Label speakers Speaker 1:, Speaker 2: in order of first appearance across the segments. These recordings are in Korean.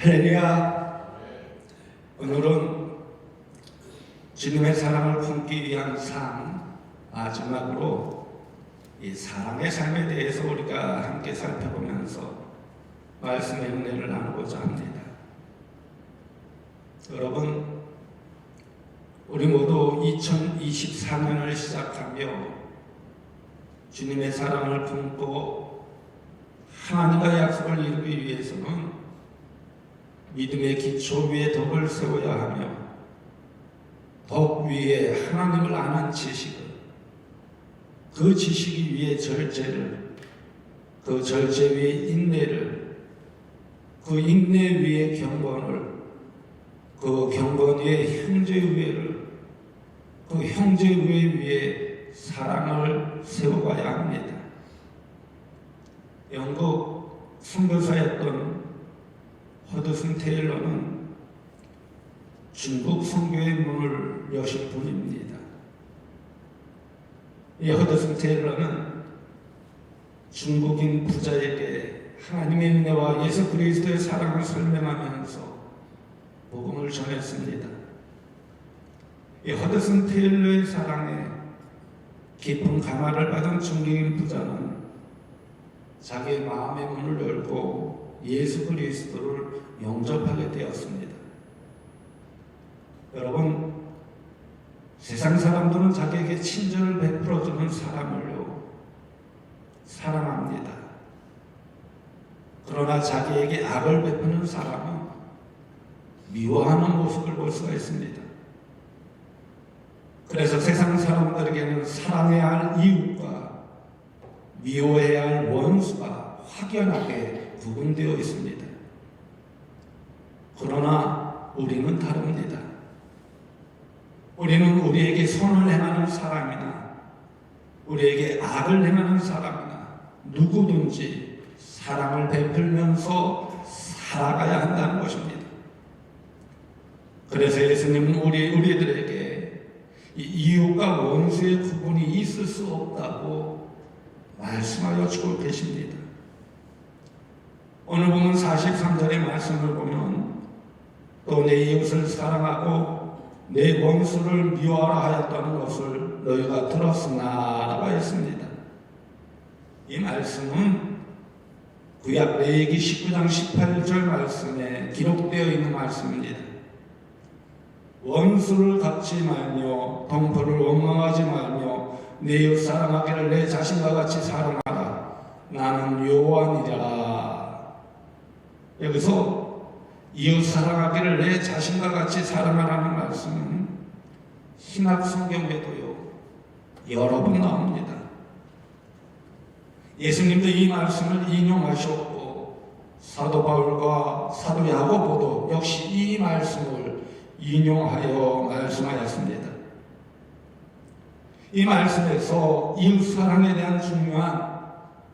Speaker 1: 할렐루야. 오늘은 주님의 사랑을 품기 위한 삶 마지막으로 이 사랑의 삶에 대해서 우리가 함께 살펴보면서 말씀의 은혜를 나누고자 합니다. 여러분, 우리 모두 2024년을 시작하며 주님의 사랑을 품고 하나님과의 약속을 이루기 위해서는 믿음의 기초 위에 덕을 세워야 하며 덕 위에 하나님을 아는 지식을, 그 지식이 위에 절제를, 그 절제 위에 인내를, 그 인내 위에 경건을, 그 경건 위에 형제우애를, 그 형제우애 위에 사랑을 세워가야 합니다. 영국 선교사였던 허드슨 테일러는 중국 선교의 문을 여신 분입니다. 이 허드슨 테일러는 중국인 부자에게 하나님의 은혜와 예수 그리스도의 사랑을 설명하면서 복음을 전했습니다. 이 허드슨 테일러의 사랑에 깊은 감화를 받은 중국인 부자는 자기의 마음의 문을 열고 예수 그리스도를 영접하게 되었습니다. 여러분, 세상 사람들은 자기에게 친절을 베풀어주는 사람을요 사랑합니다. 그러나 자기에게 악을 베푸는 사람은 미워하는 모습을 볼 수가 있습니다. 그래서 세상 사람들에게는 사랑해야 할 이웃과 미워해야 할 원수가 확연하게 구분되어 있습니다. 그러나 우리는 다릅니다. 우리는 우리에게 선을 행하는 사람이나 우리에게 악을 행하는 사람이나 누구든지 사랑을 베풀면서 살아가야 한다는 것입니다. 그래서 예수님은 우리들에게 이웃과 원수의 구분이 있을 수 없다고 말씀하여 주고 계십니다. 오늘 보면 43절의 말씀을 보면 또 내 이웃을 사랑하고 내 원수를 미워하라 하였다는 것을 너희가 들었으나 라고 했습니다. 이 말씀은 구약 레위기 19장 18절 말씀에 기록되어 있는 말씀입니다. 원수를 갚지 말며 동포를 원망하지 말며 내 이웃 사랑하기를 내 자신과 같이 사랑하라. 나는 여호와니라. 여기서 이웃 사랑하기를 내 자신과 같이 사랑하라는 말씀은 신약 성경에도요 여러 번 나옵니다. 예수님도 이 말씀을 인용하셨고 사도 바울과 사도 야고보도 역시 이 말씀을 인용하여 말씀하였습니다. 이 말씀에서 이웃 사랑에 대한 중요한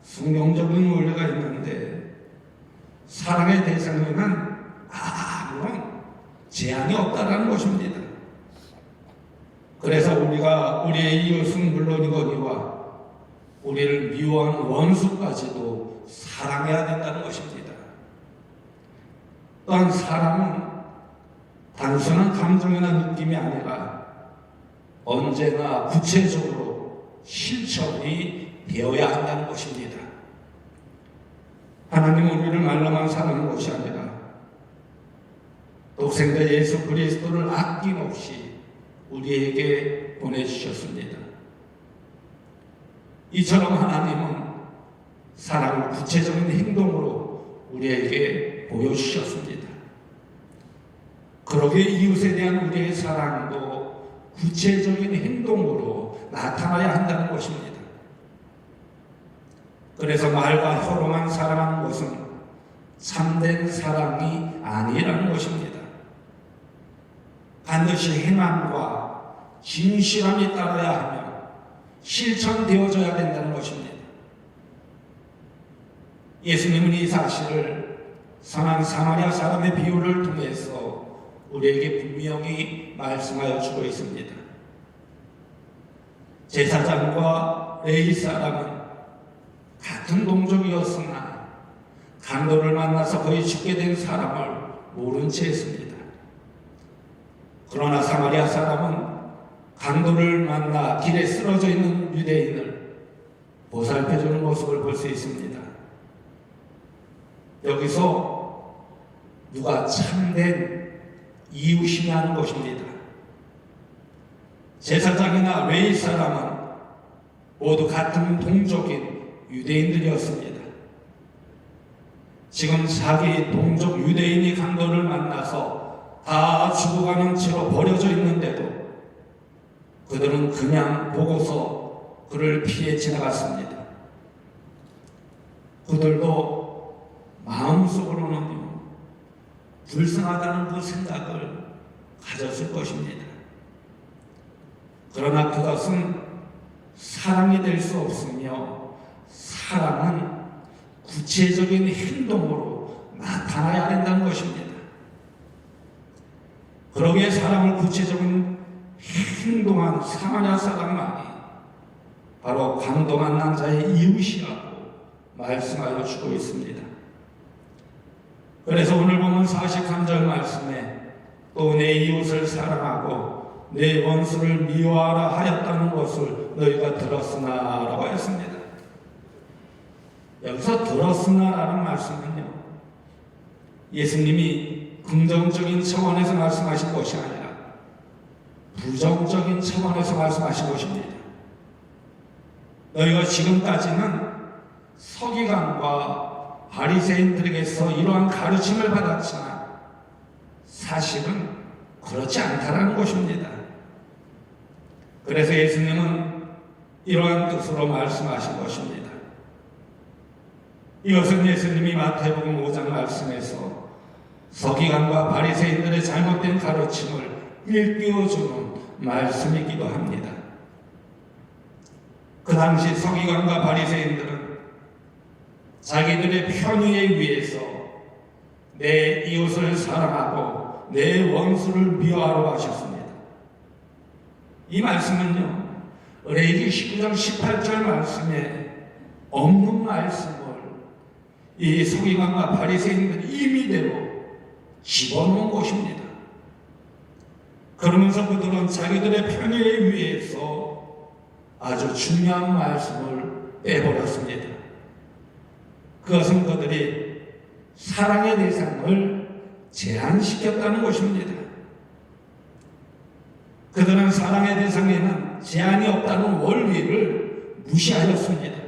Speaker 1: 성경적인 원리가 있는데 사랑의 대상에는 아무런 제한이 없다는 것입니다. 그래서 우리가 우리의 이웃은 물론이거니와 우리를 미워하는 원수까지도 사랑해야 된다는 것입니다. 또한 사랑은 단순한 감정이나 느낌이 아니라 언제나 구체적으로 실천이 되어야 한다는 것입니다. 하나님은 우리를 말로만 사랑하는 것이 아니라 독생자 예수 그리스도를 아낌없이 우리에게 보내주셨습니다. 이처럼 하나님은 사랑을 구체적인 행동으로 우리에게 보여주셨습니다. 그러기에 이웃에 대한 우리의 사랑도 구체적인 행동으로 나타나야 한다는 것입니다. 그래서 말과 혀로만 사랑하는 것은 참된 사랑이 아니라는 것입니다. 반드시 행함과 진실함이 따라야 하며 실천되어져야 된다는 것입니다. 예수님은 이 사실을 선한 사마리아 사람의 비유를 통해서 우리에게 분명히 말씀하여 주고 있습니다. 제사장과 레위 사람은 같은 동족이었으나 강도를 만나서 거의 죽게 된 사람을 모른 채 했습니다. 그러나 사마리아 사람은 강도를 만나 길에 쓰러져 있는 유대인을 보살펴주는 모습을 볼 수 있습니다. 여기서 누가 참된 이웃이냐 하는 것입니다. 제사장이나 레위 사람은 모두 같은 동족인 유대인들이었습니다. 지금 자기 동족 유대인이 강도를 만나서 다 죽어가는 채로 버려져 있는데도 그들은 그냥 보고서 그를 피해 지나갔습니다. 그들도 마음속으로는 불쌍하다는 그 생각을 가졌을 것입니다. 그러나 그것은 사랑이 될 수 없으며 사랑은 구체적인 행동으로 나타나야 된다는 것입니다. 그러기에 사랑을 구체적인 행동한 사마리아 사람만이 바로 강도 만난 자의 이웃이라고 말씀하여 주고 있습니다. 그래서 오늘 보면 43절 말씀에 또 내 이웃을 사랑하고 내 원수를 미워하라 하였다는 것을 너희가 들었으나 라고 했습니다. 여기서 들었으나라는 말씀은요, 예수님이 긍정적인 차원에서 말씀하신 것이 아니라 부정적인 차원에서 말씀하신 것입니다. 너희가 지금까지는 서기관과 바리새인들에게서 이러한 가르침을 받았지만 사실은 그렇지 않다라는 것입니다. 그래서 예수님은 이러한 뜻으로 말씀하신 것입니다. 이것은 예수님이 마태복음 5장 말씀에서 서기관과 바리새인들의 잘못된 가르침을 일깨워주는 말씀이기도 합니다. 그 당시 서기관과 바리새인들은 자기들의 편의에 위해서 내 이웃을 사랑하고 내 원수를 미워하라고 하셨습니다. 이 말씀은요, 레위기 19장 18절 말씀에 없는 말씀을 이 서기관과 바리새인들이 임의대로 집어넣은 것입니다. 그러면서 그들은 자기들의 편의에 위해서 아주 중요한 말씀을 빼버렸습니다. 그것은 그들이 사랑의 대상을 제한시켰다는 것입니다. 그들은 사랑의 대상에는 제한이 없다는 원리를 무시하였습니다.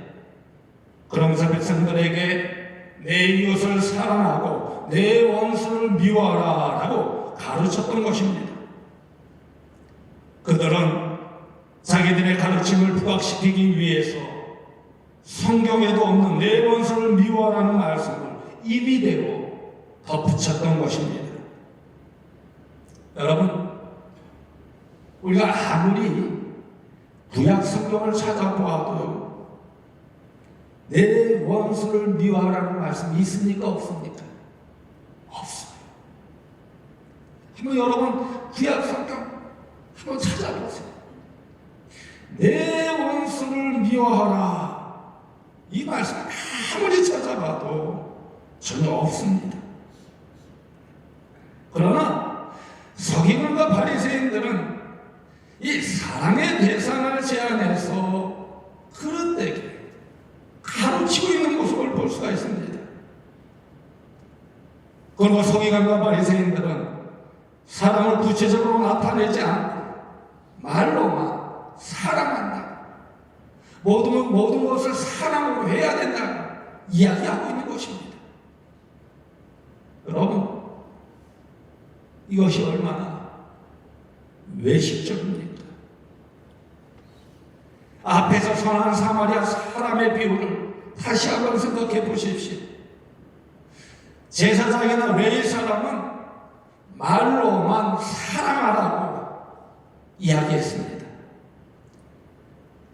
Speaker 1: 그러면서 백성들에게 내 이웃을 사랑하고 내 원수를 미워하라 라고 가르쳤던 것입니다. 그들은 자기들의 가르침을 부각시키기 위해서 성경에도 없는 내 원수를 미워하라는 말씀을 임의대로 덧붙였던 것입니다. 여러분, 우리가 아무리 구약 성경을 찾아보아도 내 원수를 미워하라는 말씀이 있습니까? 없습니까? 없어요. 한번 여러분 구약 성경 한번 찾아보세요. 내 원수를 미워하라, 이 말씀 아무리 찾아봐도 전혀 없습니다. 그러나 서기관과 바리새인들은 이 사랑의 대상을 제안해서 그릇되게 가르치고 있는 모습을 볼 수가 있습니다. 그리고 서기관과 바리새인들은 사랑을 구체적으로 나타내지 않고 말로만 사랑한다, 모든 것을 사랑으로 해야 된다 이야기하고 있는 것입니다. 여러분, 이것이 얼마나 외식적입니까? 앞에서 선한 사마리아 사람의 비유를 다시 한번 생각해 보십시오. 제사장이나 레위 사람은 말로만 사랑하라고 이야기했습니다.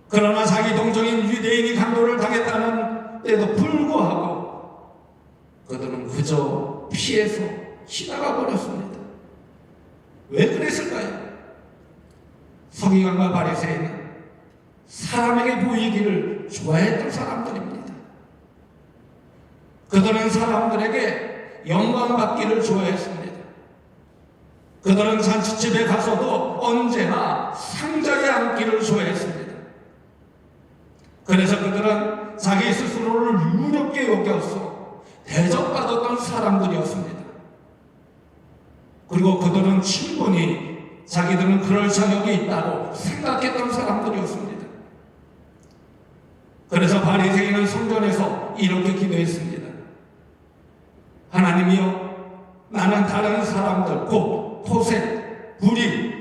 Speaker 1: 그러나 자기 동족인 유대인이 강도를 당했다는 때도 불구하고 그들은 그저 피해서 지나가 버렸습니다. 왜 그랬을까요? 서기관과 바리새인은 사람에게 보이기를 좋아했던 사람들입니다. 그들은 사람들에게 영광받기를 좋아했습니다. 그들은 잔치집에 가서도 언제나 상자에 앉기를 좋아했습니다. 그래서 그들은 자기 스스로를 유력게 여겨서 대접받았던 사람들이었습니다. 그리고 그들은 충분히 자기들은 그럴 자격이 있다고 생각했던 사람들이었습니다. 그래서 바리새인은 성전에서 이렇게 기도했습니다. 하나님이여, 나는 다른 사람들 곧 토색, 불의,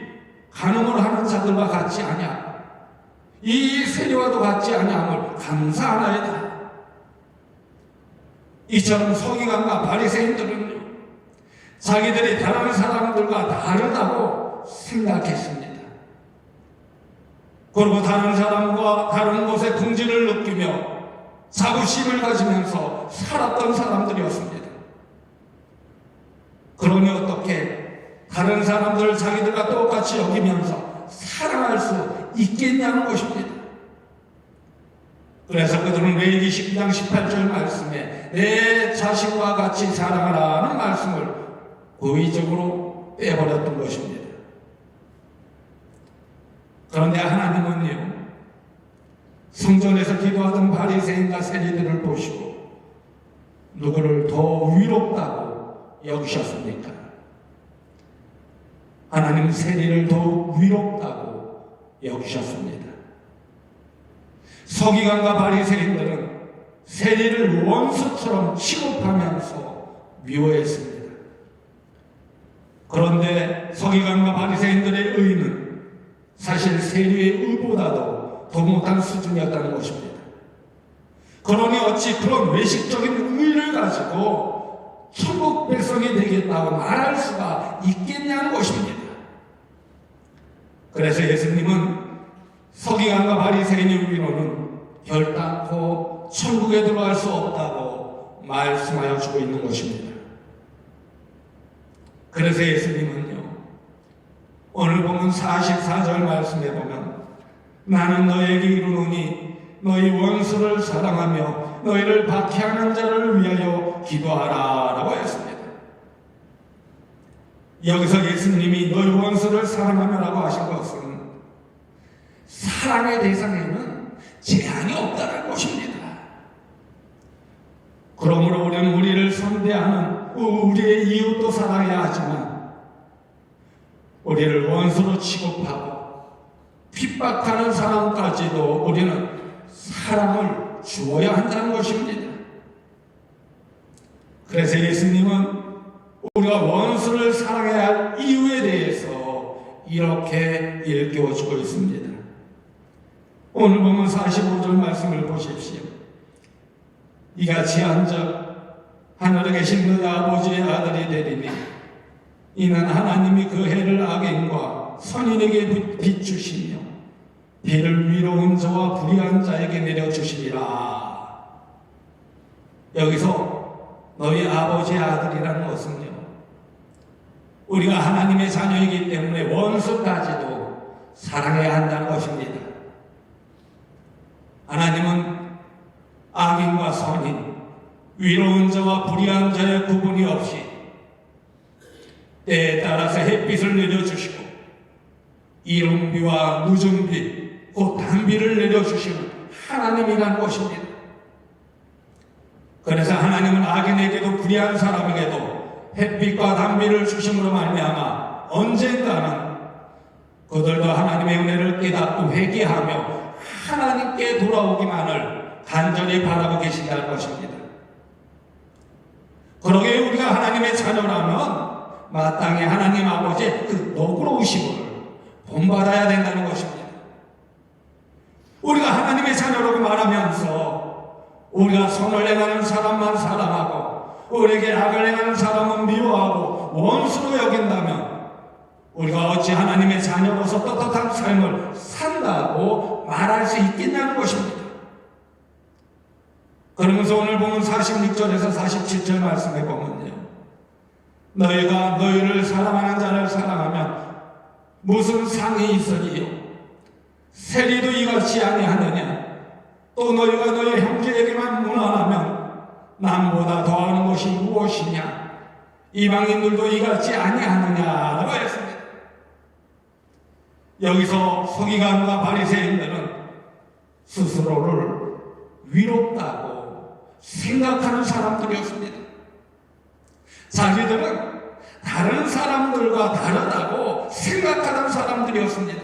Speaker 1: 간음을 하는 자들과 같지 아니하. 이 세리와도 같지 아니함을 감사하나이다. 이처럼 서기관과 바리새인들은요, 자기들이 다른 사람들과 다르다고 생각했습니다. 그리고 다른 사람과 다른 곳의 긍지를 느끼며 자부심을 가지면서 살았던 사람들이었습니다. 그러니 어떻게 다른 사람들을 자기들과 똑같이 여기면서 사랑할 수 있겠냐는 것입니다. 그래서 그들은 레위기 12장 18절 말씀에 내 자신과 같이 사랑하라는 말씀을 고의적으로 빼버렸던 것입니다. 그런데 하나님은요, 성전에서 기도하던 바리새인과 세리들을 보시고 누구를 더 위롭다고 여기셨습니까? 하나님 세리를 더 위롭다고 여기셨습니다. 서기관과 바리새인들은 세리를 원수처럼 취급하면서 미워했습니다. 그런데 서기관과 바리새인들의 의는 사실 세리의 의보다도 더 못한 수준이었다는 것입니다. 그러니 어찌 그런 외식적인 의를 가지고 천국 백성이 되겠다고 말할 수가 있겠냐는 것입니다. 그래서 예수님은 서기관과 바리새인의 위로는 결단코 천국에 들어갈 수 없다고 말씀하여 주고 있는 것입니다. 그래서 예수님은요, 오늘 보면 44절 말씀에 보면 나는 너에게 이르노니 너희 원수를 사랑하며 너희를 박해하는 자를 위하여 기도하라 라고 했습니다. 여기서 예수님이 너희 원수를 사랑하며 라고 하신 것은 사랑의 대상에는 제한이 없다는 것입니다. 그러므로 우리는 우리를 선대하는 우리의 이웃도 사랑해야 하지만 우리를 원수로 취급하고 핍박하는 사람까지도 우리는 사랑을 주어야 한다는 것입니다. 그래서 예수님은 우리가 원수를 사랑해야 할 이유에 대해서 이렇게 일깨워주고 있습니다. 오늘 보면 45절 말씀을 보십시오. 이같이 한즉 하늘에 계신 그 아버지의 아들이 되리니 이는 하나님이 그 해를 악인과 선인에게 비추시며 비를 위로운 자와 불의한 자에게 내려주시리라. 여기서 너희 아버지의 아들이라는 것은요, 우리가 하나님의 자녀이기 때문에 원수까지도 사랑해야 한다는 것입니다. 하나님은 악인과 선인, 위로운 자와 불의한 자의 구분이 없이 때에 따라서 햇빛을 내려주시고 이른비와 늦은비, 곧 단비를 내려주시는 하나님이라는 것입니다. 그래서 하나님은 악인에게도 불의한 사람에게도 햇빛과 단비를 주심으로 말미암아 언젠가는 그들도 하나님의 은혜를 깨닫고 회개하며 하나님께 돌아오기만을 간절히 바라고 계신다는 것입니다. 그러기에 우리가 하나님의 자녀라면 마땅히 하나님 아버지의 그 너그러우심을 본받아야 된다는 것입니다. 우리가 하나님의 자녀라고 말하면서 우리가 선을 행하는 사람만 사랑하고 우리에게 악을 행하는 사람은 미워하고 원수로 여긴다면 우리가 어찌 하나님의 자녀로서 떳떳한 삶을 산다고 말할 수 있겠냐는 것입니다. 그러면서 오늘 보면 46절에서 47절 말씀에 보면요, 너희가 너희를 사랑하는 자를 사랑하면 무슨 상이 있으리요? 세리도 이같이 아니하느냐? 또 너희가 너희 형제에게만 무난하면 남보다 더하는 것이 무엇이냐? 이방인들도 이같이 아니하느냐라고 했습니다. 여기서 서기관과 바리새인들은 스스로를 위롭다고 생각하는 사람들이었습니다. 자기들은 다른 사람들과 다르다고 생각하는 사람들이었습니다.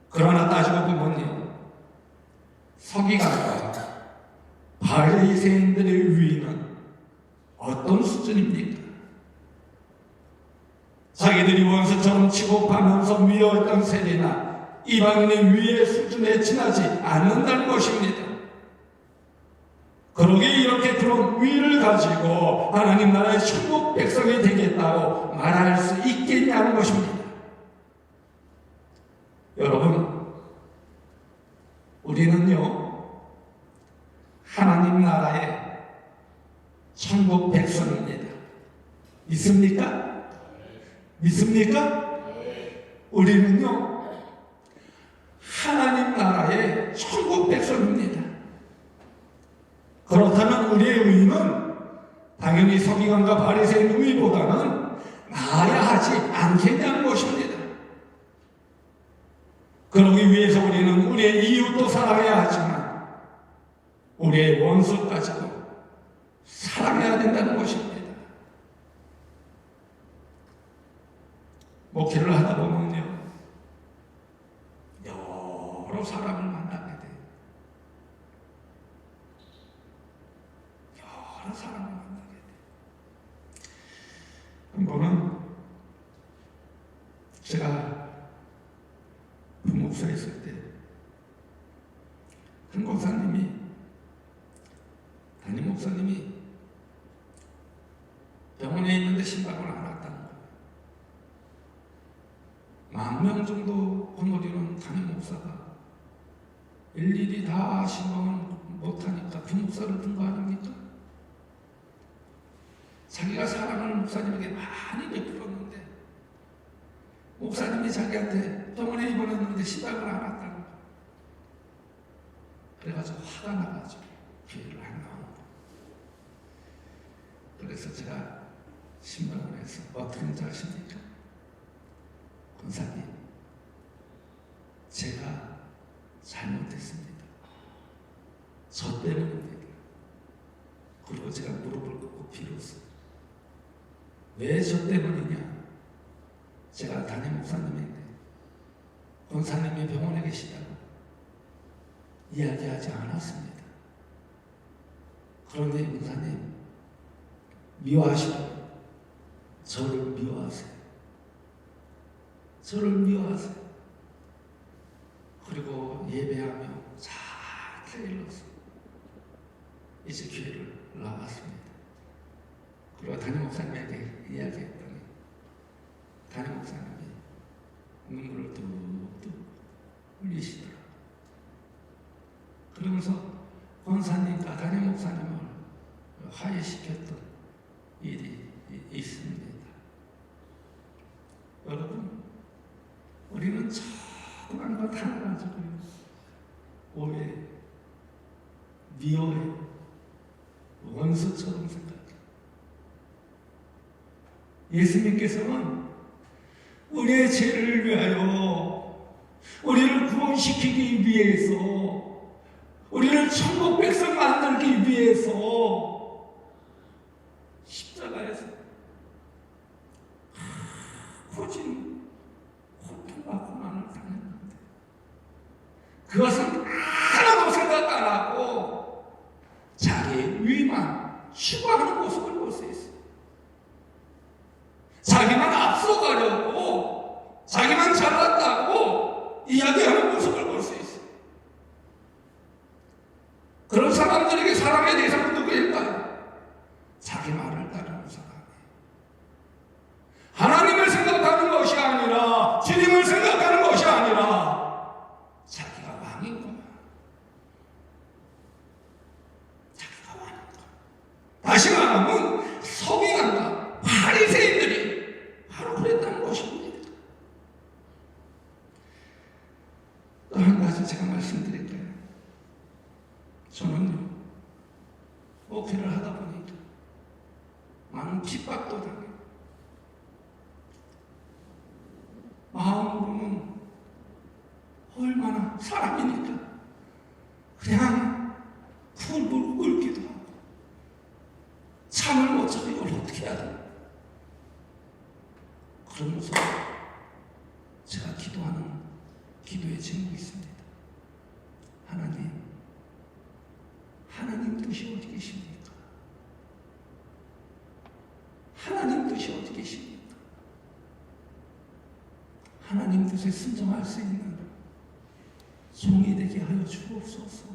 Speaker 1: 그러나 따지고 보면요, 서기관과 바리새인들의 위는 어떤 수준입니까? 자기들이 원수처럼 취급하면서 미워했던 세대나 이방인의 위의 수준에 지나지 않는다는 것입니다. 그러기에 이렇게 그런 위를 가지고 하나님 나라의 천국 백성이 되겠다고 말할 수 있겠냐는 것입니다. 여러분, 우리는요, 하나님 나라의 천국 백성입니다. 믿습니까? 믿습니까? 우리는요, 하나님 나라의 천국 백성입니다. 그렇다면 우리의 의는 당연히 서기관과 바리새인 의보다는 나아야 하지 않겠냐는 것입니다. 그러기 위해서 우리는 우리의 이웃도 사랑해야 하지만 우리의 원수까지도 사랑해야 된다는 것입니다. 목회를 하다 보면요, 여러 사람을 만나게 돼요. 여러 사람을 만나게 돼요. 한 번은 제가 부목사에 있을 때 한 목사님이, 담임 목사님이 병원에 있는데 신방을 안 왔다는 거예요. 10,000명 정도 건너리는 담임 목사가 일일이 다 신방을 못하니까 그 목사를 든 거 아닙니까? 자기가 사랑하는 목사님에게 많이 베풀었는데 목사님이 자기한테 병원에 입원했는데 신방을 안 왔다는 거예요. 그래가지고 화가 나가지고 교회를 안 나오고, 그래서 제가 신방을 해서 어떻게 하는지 아십니까? 권사님, 제가 잘못했습니다. 저 때문입니다. 그리고 제가 무릎을 꿇고 빌었어요. 왜 저 때문이냐? 제가 담임 목사님인데 권사님이 병원에 계시다고 이야기하지 않았습니다. 그런데 권사님 미워하시고 저를 미워하세요. 저를 미워하세요. 그리고 예배하며 잘 타일러서 이제 교회를 나왔습니다. 그리고 담임 목사님에게 이야기했더니 담임 목사님이 눈물을 뚝뚝 흘리시더라고요. 그러면서 권사님과 담임 목사님을 화해시켰던 일이 있습니다. 여러분, 우리는 조그만 것 하나 가지고 오해, 미워해, 원수처럼 생각해. 예수님께서는 우리의 죄를 위하여, 우리를 구원시키기 위해서, 우리를 천국 백성 만들기 위해서 십자가에서 거진 고통받고만을 당했는데 그것은 하나도 생각 안 하고 자기의 위만 추구하는 모습을 볼 수 있어요. 자기만 앞서가려고, 자기만 잘났다고 이야기하는 모습을 볼 수 있어요. 그런 사람들에게 사람의 대상은 누구일까요? 자기 말을 따르는 사람이에요. 하나님을 생각하는 것이 아니라, 주님을 생각하는 것이 아니라 자기가 왕인 거야. 자기가 왕인 거야. 다시 말하면 서기관과 바리새인들이 바로 그랬다는 것입니다. 또 한 가지 제가 말씀드릴게요. 저는요, 목회를 하다 보니까 많은 핍박도 당해요. 마음으로는 얼마나 사람이니까 그냥 굴굴 끓기도 하고 잠을 못 자고 이걸 어떻게 해야 돼? 그러면서 제가 기도하는 기도의 제목이 있습니다. 하나님 뜻이 어디 계십니까? 하나님 뜻이 어디 계십니까? 하나님 뜻에 순종할 수 있는 종이 되게 하여 주옵소서.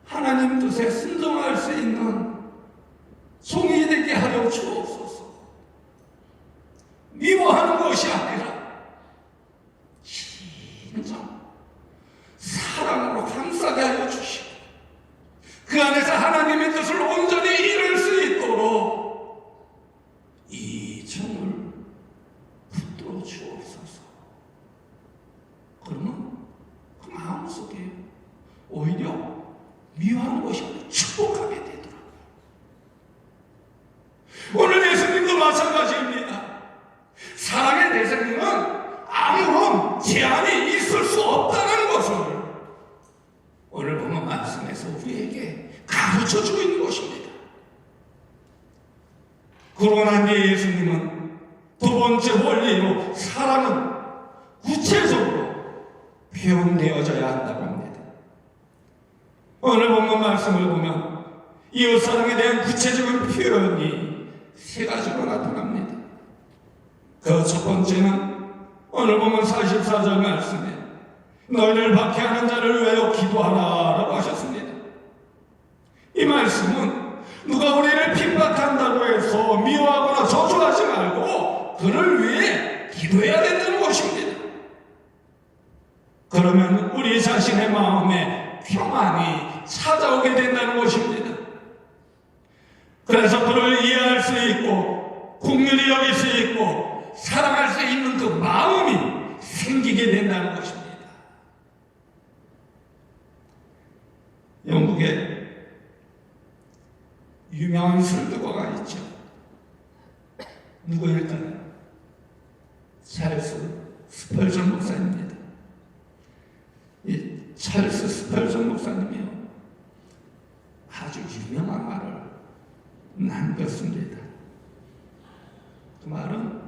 Speaker 1: 하나님 뜻에 순종할 수 있는 종이 되게 하여 주옵소서. 미워하는 것이 아니라 진정 사랑으로 감싸게 하여 주시고 그 안에서 하나님의 뜻을 온전히 이룰 수 있도록 이 종을 붙들어 주옵소서. 그러면 그 마음속에 오히려 미워하는 것이 아니라 축복하게 되더라고요. 오늘 예수님도 마찬가지입니다. 사랑의 대상님은 아무런 제한이 있을 수 없다는 것을 오늘 보면 말씀에서 우리에게 가르쳐주고 있는 것입니다. 그러고 난 뒤에 예수님은 두 번째 원리로 사랑은 구체적으로 표현되어져야 한다고 합니다. 오늘 본문 말씀을 보면 이웃사랑에 대한 구체적인 표현이 세 가지로 나타납니다. 그 첫 번째는 오늘 보면 44절 말씀에 너희를 박해하는 자를 위하여 기도하라 라고 하셨습니다. 이 말씀은 누가 우리를 핍박한다고 해서 미워하거나 저주하지 말고 그를 위해 기도해야 된다는 것입니다. 그러면 우리 자신의 마음에 평안이 찾아오게 된다는 것입니다. 그래서 그를 이해할 수 있고 긍휼히 여길 수 있고 사랑할 수 있는 그 마음이 생기게 된다는 것입니다. 영국에 유명한 설교가가 있죠. 누구일까요? 찰스 스펄전 목사입니다. 이 찰스 스펄전 목사님이요 아주 유명한 말을 남겼습니다. 그 말은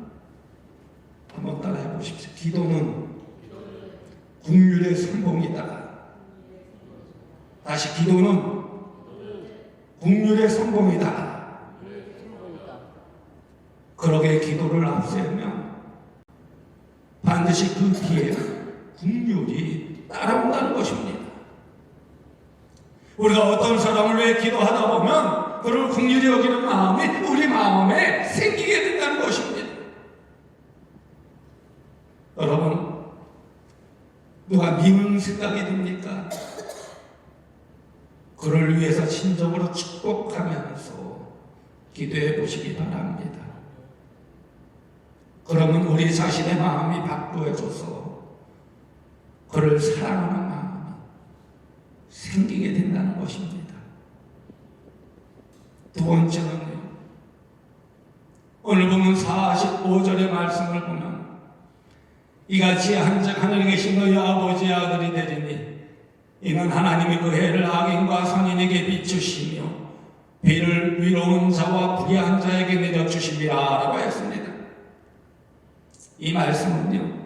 Speaker 1: 한번 따라해 보십시오. 기도는 긍휼의 선봉이다. 다시 기도는 긍휼의 선봉이다. 그러게 기도를 앞세우면 반드시 그 뒤에 긍휼이 따라온다는 것입니다. 우리가 어떤 사람을 위해 기도하다 보면 그를 긍휼히 여기는 마음이 우리 마음에 생기게 된다는 것입니다. 여러분, 누가 미운 생각이 듭니까? 그를 위해서 진정으로 축복하면서 기도해 보시기 바랍니다. 그러면 우리 자신의 마음이 바꾸어져서 그를 사랑하는 마음이 생기게 된다는 것입니다. 두 번째는요, 오늘 보면 45절의 말씀을 보면 이같이 한즉 하늘에 계신 너희 아버지의 아들이 되리니 이는 하나님이 그 해를 악인과 선인에게 비추시며 비를 위로운 자와 불의한 자에게 내려주심이라 라고 했습니다. 이 말씀은요,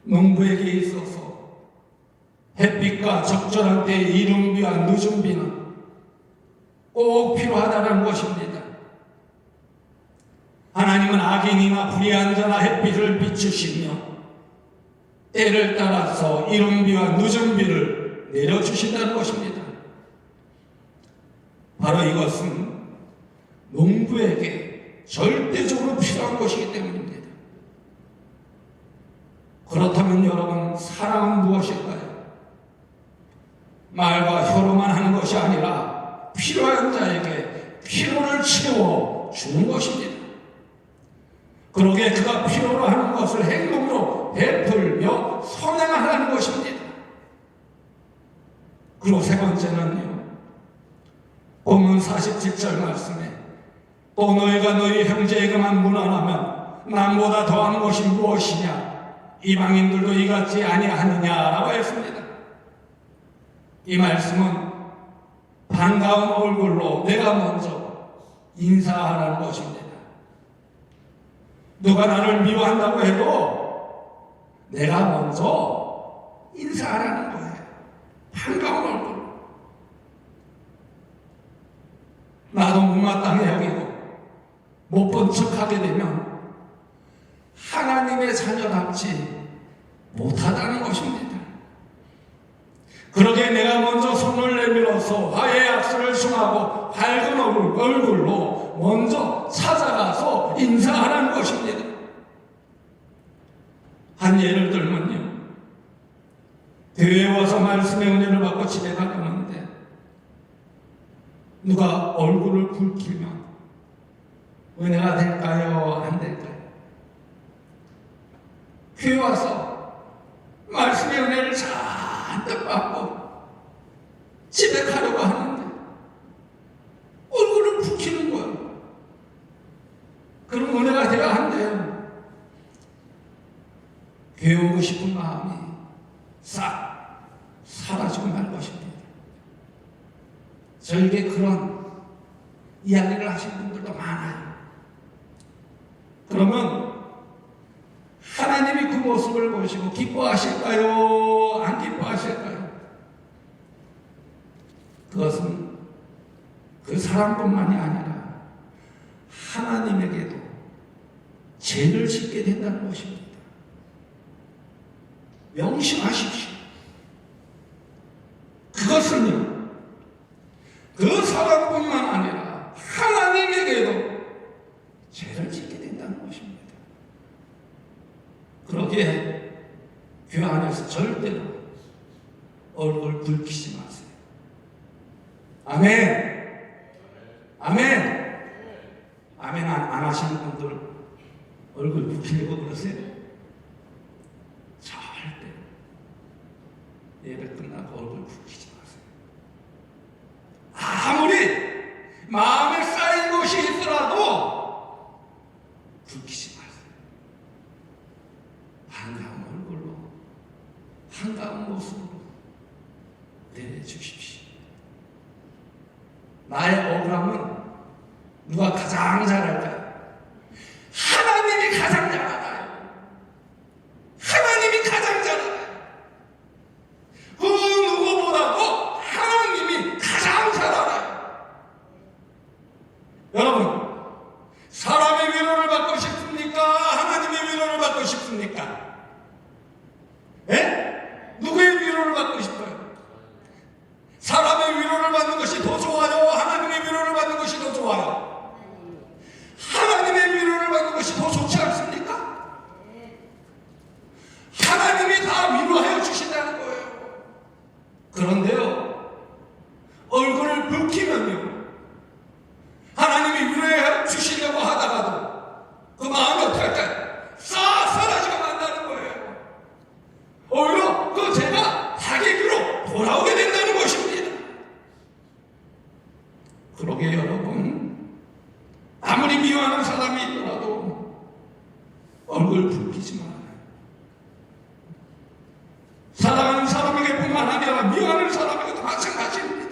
Speaker 1: 농부에게 있어서 햇빛과 적절한 때에 이른 비와 늦은 비는 꼭 필요하다는 것입니다. 하나님은 악인이나 불의한 자나 햇빛을 비추시며 때를 따라서 이른 비와 늦은 비를 내려주신다는 것입니다. 바로 이것은 농부에게 절대적으로 필요한 것이기 때문입니다. 그렇다면 여러분, 사랑은 무엇일까요? 말과 혀로만 하는 것이 아니라 필요한 자에게 필요를 채워 주는 것입니다. 그러기에 그가 필요로 하는 것을 행동으로 베풀며 선행하라는 것입니다. 그리고 세 번째는요, 본문 47절 말씀에 또 너희가 너희 형제에게만 무난하면 남보다 더한 것이 무엇이냐 이방인들도 이같지 아니하느냐라고 했습니다. 이 말씀은 반가운 얼굴로 내가 먼저 인사하라는 것입니다. 누가 나를 미워한다고 해도 내가 먼저 인사하라는 거예요. 반가운 얼굴로. 나도 못마땅해 여기고 못 본 척하게 되면 하나님의 자녀답지 못하다는 것입니다. 그러게 내가 먼저 손을 내밀어서 화해 악수를 청하고 밝은 얼굴로 먼저 찾아가서 인사하라는 것입니다. 한 예를 들면요, 교회에 와서 말씀의 은혜를 받고 집에 가려는데 누가 얼굴을 붉히면 은혜가 될까요? 안 될까요? 교회 와서 말씀의 은혜를 잔뜩 받고 집에 가려고 하는데 얼굴을 붉히는 거예요. 그럼 은혜가 돼야 한대요. 교회 오고 싶은 마음이 싹 사라지고 말 것입니다. 저에게 그런 이야기를 하신 분들도 많아요. 그러면 하나님이 그 모습을 보시고 기뻐하실까요? 안 기뻐하실까요? 그것은 그 사람뿐만이 아니라 하나님에게도 죄를 짓게 된다는 것입니다. 명심하십시오. 그것은요, 그 사람뿐만 아니라 하나님에게도 죄를 짓게 된다는 것입니다. 그러기에 교회 안에서 절대로 얼굴 붉히지 마세요. 아멘. 아멘. 아멘 안 하시는 분들 얼굴 붉히려고 그러세요? 절대 예배 끝나고 얼굴 붉히지 마세요. 아무리 마음에 쌓인 것이 있더라도 붉히지 마세요. 한가운 얼굴로 한가운 모습으로 내주십시오. 나의 억울함은 누가 가장 잘할까요? 하나님이 가장 잘 알아요. 하나님이 가장 잘 알아요. 그 누구보다도 하나님이 가장 잘 알아요. 여러분, 사람의 위로를 받고 싶습니까? 하나님의 위로를 받고 싶습니까? 예? 누구의 위로를 받고 싶어요? 사람의 위로를 받는 것이 더 좋아요? 하나님의 위로를 받는 것이 더 좋아요? 하나님의 위로를 받는 것이 더 좋지 않습니까? 하나님이 다 위로하여 주신다는 거예요. 그런데요, 얼굴을 붉히면요, 하나님이 위로해 주시려고 하다가도 그 마음이 어떻게 할까요? 싹 사라지고 만다는 거예요. 오히려 그 죄가 자기에게로 돌아오게 된다는 것입니다. 그러게 여러분, 아무리 미워하는 사람이 있더라도 얼굴 붉히지 말아요. 사랑하는 사람에게뿐만 아니라 미워하는 사람에게도 마찬가지입니다.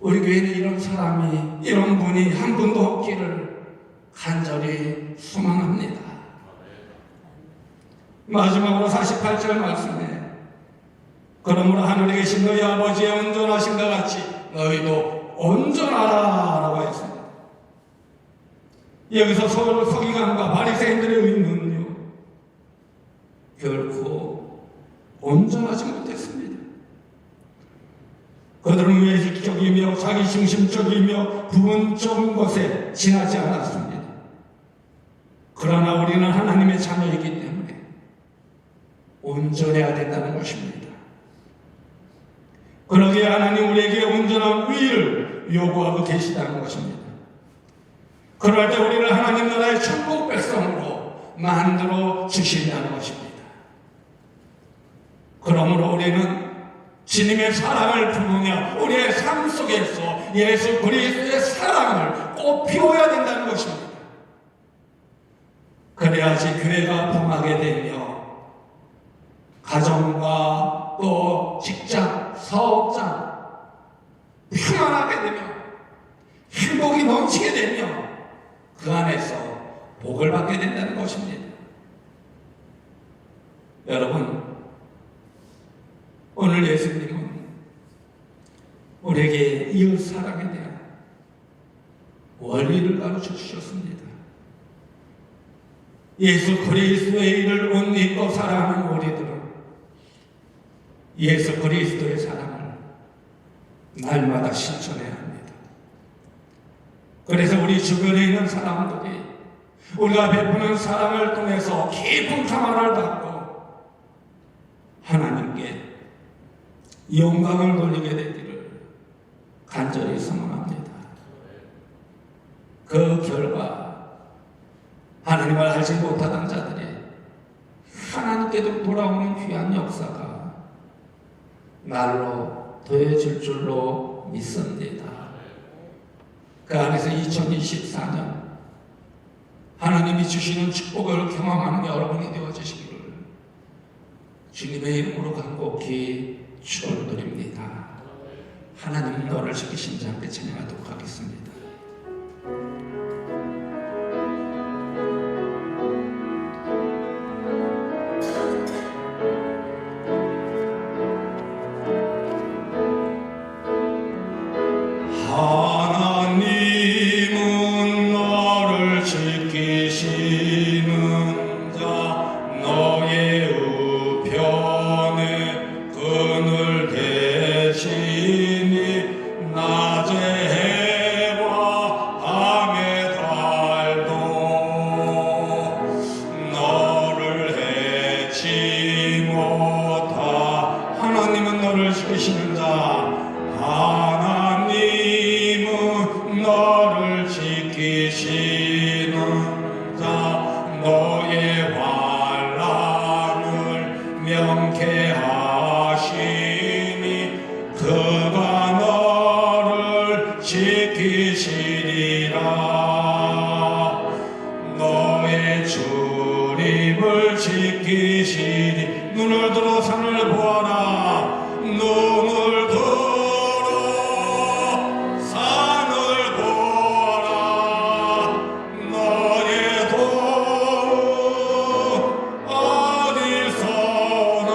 Speaker 1: 우리 교회는 이런 사람이, 이런 분이 한 분도 없기를 간절히 소망합니다. 마지막으로 48절 말씀에 그러므로 하늘에 계신 너희 아버지의 온전하심과 같이 너희도 온전하라 라고 했습니다. 여기서 서기관과 바리새인들의 의문은요, 결코 온전하지 못했습니다. 그들은 외식적이며 자기중심적이며 부분적인 것에 지나지 않았습니다. 그러나 우리는 하나님의 자녀이기 때문에 온전해야 된다는 것입니다. 그러기에 하나님 우리에게 온전한 의를 요구하고 계시다는 것입니다. 그럴 때 우리를 하나님 나라의 천국 백성으로 만들어 주시려는 것입니다. 그러므로 우리는 주님의 사랑을 품으며 우리의 삶 속에서 예수 그리스도의 사랑을 꼭 피워야 된다는 것입니다. 그래야지 교회가 부흥하게 되며 가정과 또 직장, 사업장 평안하게 되며 행복이 넘치게 되며 그 안에서 복을 받게 된다는 것입니다. 여러분, 오늘 예수님은 우리에게 이웃 사랑에 대한 원리를 가르쳐 주셨습니다. 예수 그리스도의 일을 못 믿고 사랑하는 우리들은 예수 그리스도의 사랑을 날마다 실천해야 합니다. 그래서 우리 주변에 있는 사람들이 우리가 베푸는 사랑을 통해서 깊은 평안을 받고 하나님께 영광을 돌리게 되기를 간절히 소망합니다. 그 결과 하나님을 알지 못하던 자들이 하나님께도 돌아오는 귀한 역사가 날로 더해질 줄로 믿습니다. 그 안에서 2024년 하나님이 주시는 축복을 경험하는 여러분이 되어주시기를 주님의 이름으로 간곡히 축원드립니다. 하나님 너를 지키신 자 함께 찬양하도록 하겠습니다.
Speaker 2: 하나님은 너를 지키시는 자 너의 우편에 그늘 대시니 낮에 해와 밤에 달도 너를 해치 못하. 하나님은 너를 지키시는 자 하나님은 너를 지키시는 자 너의 환난을 명쾌하시니 그가 너를 지키시리라. 너의 출입을 지키시니 눈을 들어 산을 보아라. 눈을 들어 산을 보아라. 너의 도움 어디서나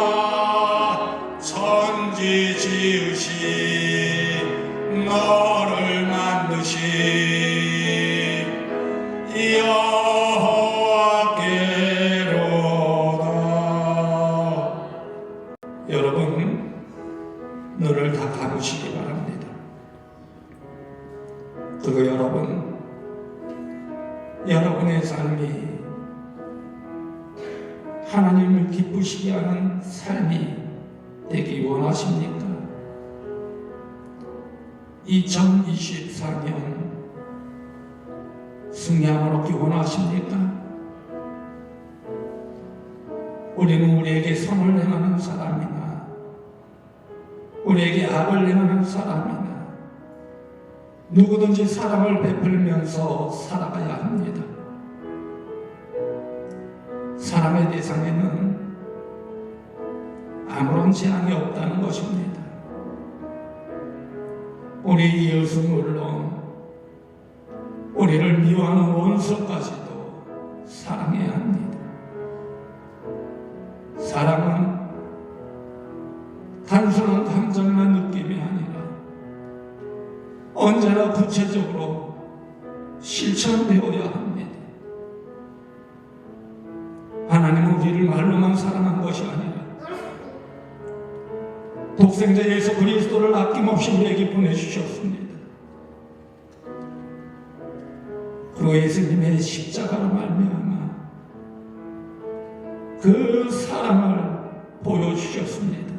Speaker 2: 천지 지으신 너를 만드신 여호와께로다.
Speaker 1: 여러분, 눈을 다 감으시기 바랍니다. 그리고 여러분의 삶이 하나님을 기쁘시게 하는 삶이 되기 원하십니까? 2024년 승리함을 얻기 원하십니까? 우리는 우리에게 선을 행하는 사람이나 우리에게 악을 행하는 사람이나 누구든지 사랑을 베풀면서 살아가야 합니다. 사람의 대상에는 아무런 제한이 없다는 것입니다. 우리 이웃은 물론 우리를 미워하는 원수까지도 사랑해야 합니다. 사랑은 단순한 감정이나 느낌이 아니라 언제나 구체적으로 실천되어야 합니다. 하나님은 우리를 말로만 사랑한 것이 아니라 독생자 예수 그리스도를 아낌없이 우리에게 보내주셨습니다. 그리고 예수님의 십자가로 말미암아 그 사랑을 보여주셨습니다.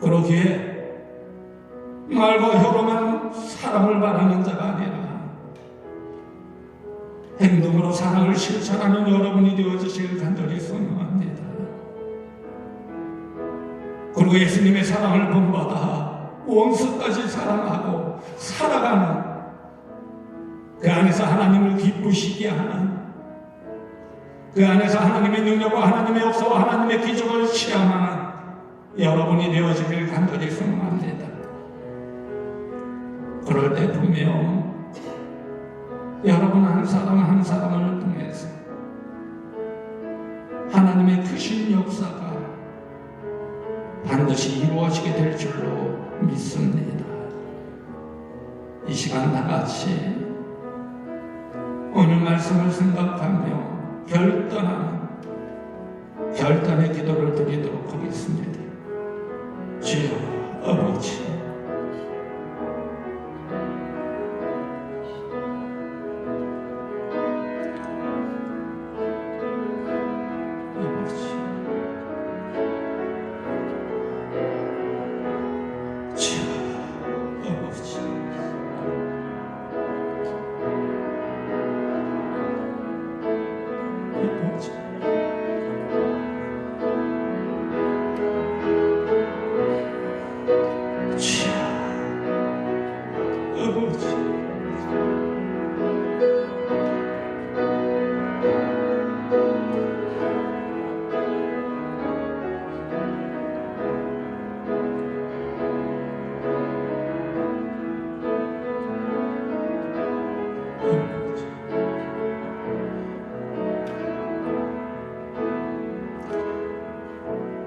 Speaker 1: 그러기에 말과 혀로만 사랑을 말하는 자가 아니라 행동으로 사랑을 실천하는 여러분이 되어주시길 간절히 소망합니다. 그리고 예수님의 사랑을 본받아 원수까지 사랑하고 살아가는, 그 안에서 하나님을 기쁘시게 하는, 그 안에서 하나님의 능력과 하나님의 역사와 하나님의 기적을 체험하는 여러분이 되어지길 간절히 소망합니다. 그럴 때 분명 여러분 한 사람 한 사람을 통해서 하나님의 크신 역사가 반드시 이루어지게 될 줄로 믿습니다. 이 시간 나같이 오늘 말씀을 생각하며 결단의 기도를 드리도록 하겠습니다. 주여 아버지,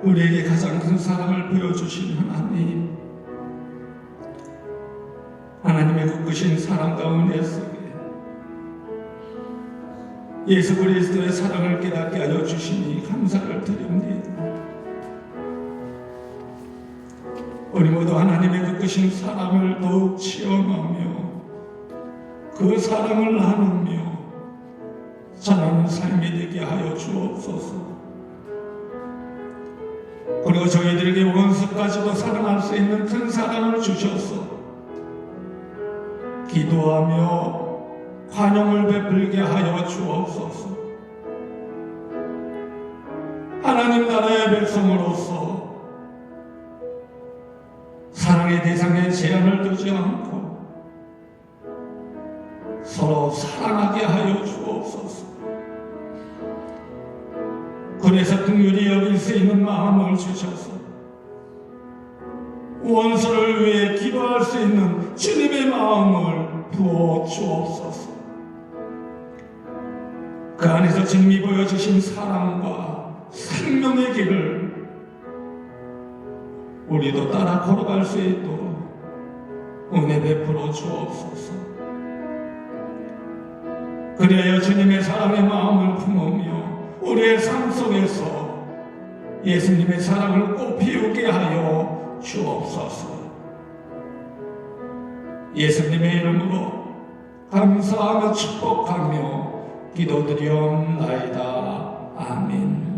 Speaker 1: 우리에게 가장 큰 사랑을 보여주신 하나님, 하나님의 굳으신 사랑과 은혜 속에 예수 그리스도의 사랑을 깨닫게 하여 주시니 감사를 드립니다. 우리 모두 하나님의 굳으신 사랑을 더욱 체험하며 그 사랑을 나누며 자라는 삶이 되게 하여 주옵소서. 그리고 저희들에게 원수까지도 사랑할 수 있는 큰 사랑을 주셔서 기도하며 관용을 베풀게 하여 주옵소서. 하나님 나라의 백성으로서 사랑의 대상에 제한을 두지 않고 서로 사랑하게 하여 주옵소서. 그래서 긍휼히 여길 수 있는 마음을 주셔서 원수를 위해 기도할 수 있는 주님의 마음을 부어 주옵소서. 그 안에서 주님이 보여주신 사랑과 생명의 길을 우리도 따라 걸어갈 수 있도록 은혜 베풀어 주옵소서. 그리하여 주님의 사랑의 마음을 품으며 우리의 삶 속에서 예수님의 사랑을 꽃피우게 하여 주옵소서. 예수님의 이름으로 감사하며 축복하며 기도드리옵나이다. 아멘.